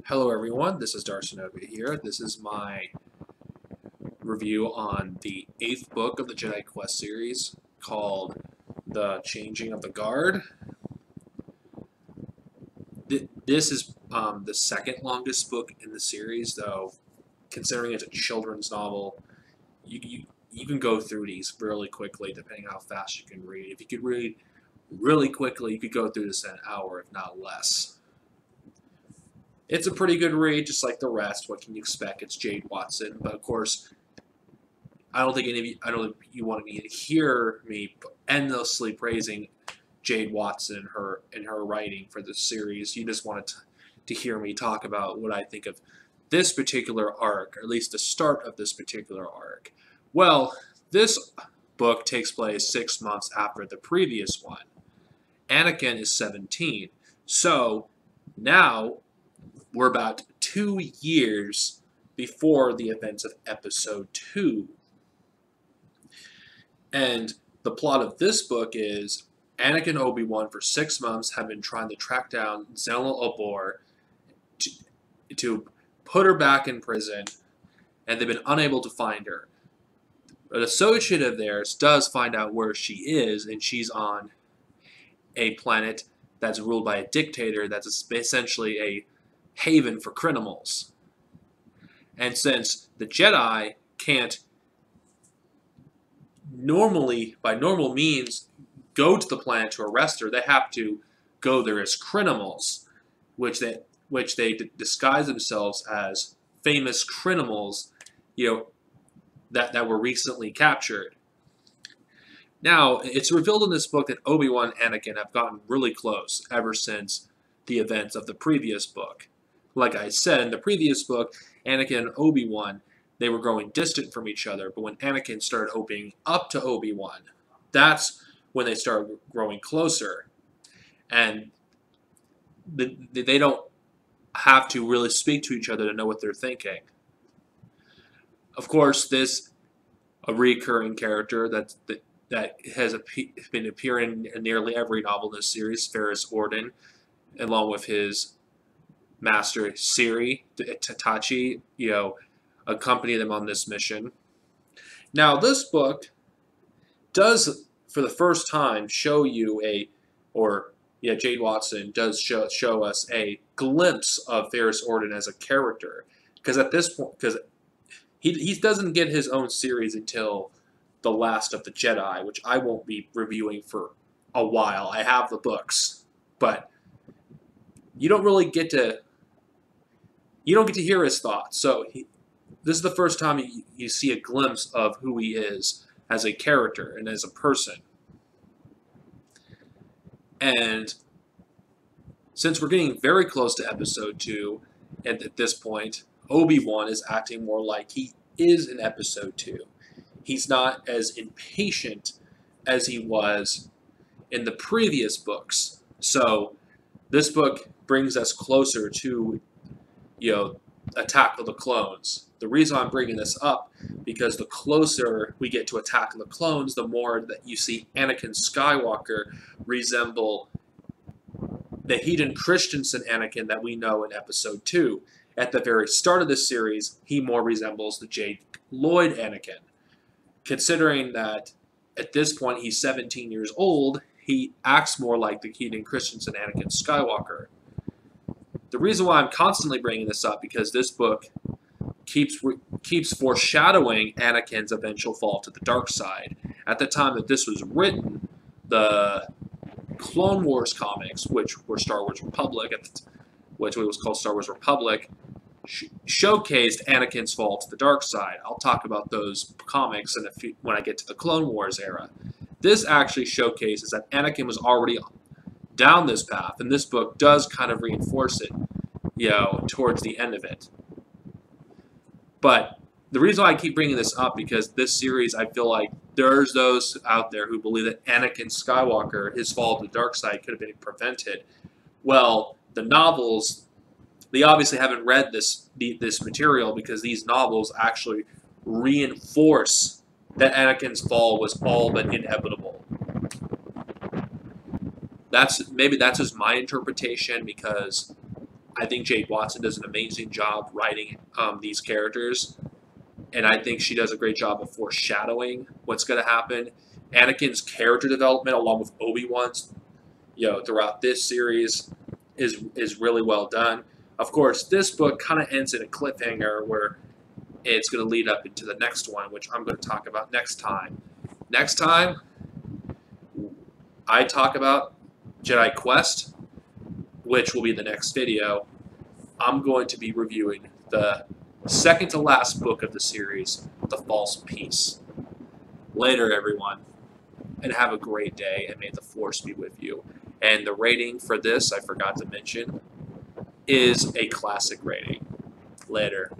Hello everyone, this is Darsonovi here. This is my review on the 8th book of the Jedi Quest series called The Changing of the Guard. This is the second longest book in the series, though considering it's a children's novel, you can go through these really quickly depending how fast you can read. If you could read really quickly, you could go through this in an hour, if not less. It's a pretty good read, just like the rest. What can you expect? It's Jade Watson, but of course, I don't think you want me to hear me endlessly praising Jade Watson and her writing for this series. You just wanted to hear me talk about what I think of this particular arc, or at least the start of this particular arc. Well, this book takes place 6 months after the previous one. Anakin is 17, so now we're about 2 years before the events of Episode 2. And the plot of this book is Anakin and Obi-Wan for 6 months have been trying to track down Zella Obor to put her back in prison, and they've been unable to find her. An associate of theirs does find out where she is, and she's on a planet that's ruled by a dictator that's essentially a haven for criminals. And since the Jedi can't normally, by normal means, go to the planet to arrest her, they have to go there as criminals, which they disguise themselves as famous criminals, that were recently captured. Now, it's revealed in this book that Obi-Wan and Anakin have gotten really close ever since the events of the previous book. Like I said, in the previous book, Anakin and Obi-Wan, they were growing distant from each other, but when Anakin started opening up to Obi-Wan, that's when they started growing closer. And they don't have to really speak to each other to know what they're thinking. Of course, a recurring character that has been appearing in nearly every novel in this series, Ferris Orden, along with his master Siri Tatachi, accompany them on this mission. Now, this book does, for the first time, show you Jade Watson does show us a glimpse of Ferris Orden as a character, because at this point, because he doesn't get his own series until The Last of the Jedi, which I won't be reviewing for a while. I have the books, but you don't get to hear his thoughts. So this is the first time you see a glimpse of who he is as a character and as a person. And since we're getting very close to Episode 2, and at this point, Obi-Wan is acting more like he is in Episode 2. He's not as impatient as he was in the previous books. So this book brings us closer to, Attack of the Clones. The reason I'm bringing this up, because the closer we get to Attack of the Clones, the more that you see Anakin Skywalker resemble the Hayden Christensen Anakin that we know in Episode 2. At the very start of this series, he more resembles the Jade Lloyd Anakin. Considering that at this point he's 17 years old, he acts more like the Hayden Christensen Anakin Skywalker. The reason why I'm constantly bringing this up, because this book keeps foreshadowing Anakin's eventual fall to the dark side. At the time that this was written, the Clone Wars comics, which were Star Wars Republic, which was called Star Wars Republic, showcased Anakin's fall to the dark side. I'll talk about those comics when I get to the Clone Wars era. This actually showcases that Anakin was already down this path, and this book does kind of reinforce it, towards the end of it. But the reason why I keep bringing this up, because this series, I feel like there's those out there who believe that Anakin Skywalker, his fall to the dark side, could have been prevented. Well, the novels, they obviously haven't read this material, because these novels actually reinforce that Anakin's fall was all but inevitable. Maybe that's just my interpretation, because I think Jade Watson does an amazing job writing these characters, and I think she does a great job of foreshadowing what's going to happen. Anakin's character development, along with Obi-Wan's, throughout this series, is really well done. Of course, this book kind of ends in a cliffhanger where it's going to lead up into the next one, which I'm going to talk about next time. Next time, I talk about Jedi Quest, which will be the next video. I'm going to be reviewing the second to last book of the series, The False Peace. Later, everyone, and have a great day, and may the Force be with you. And the rating for this, I forgot to mention, is a classic rating. Later.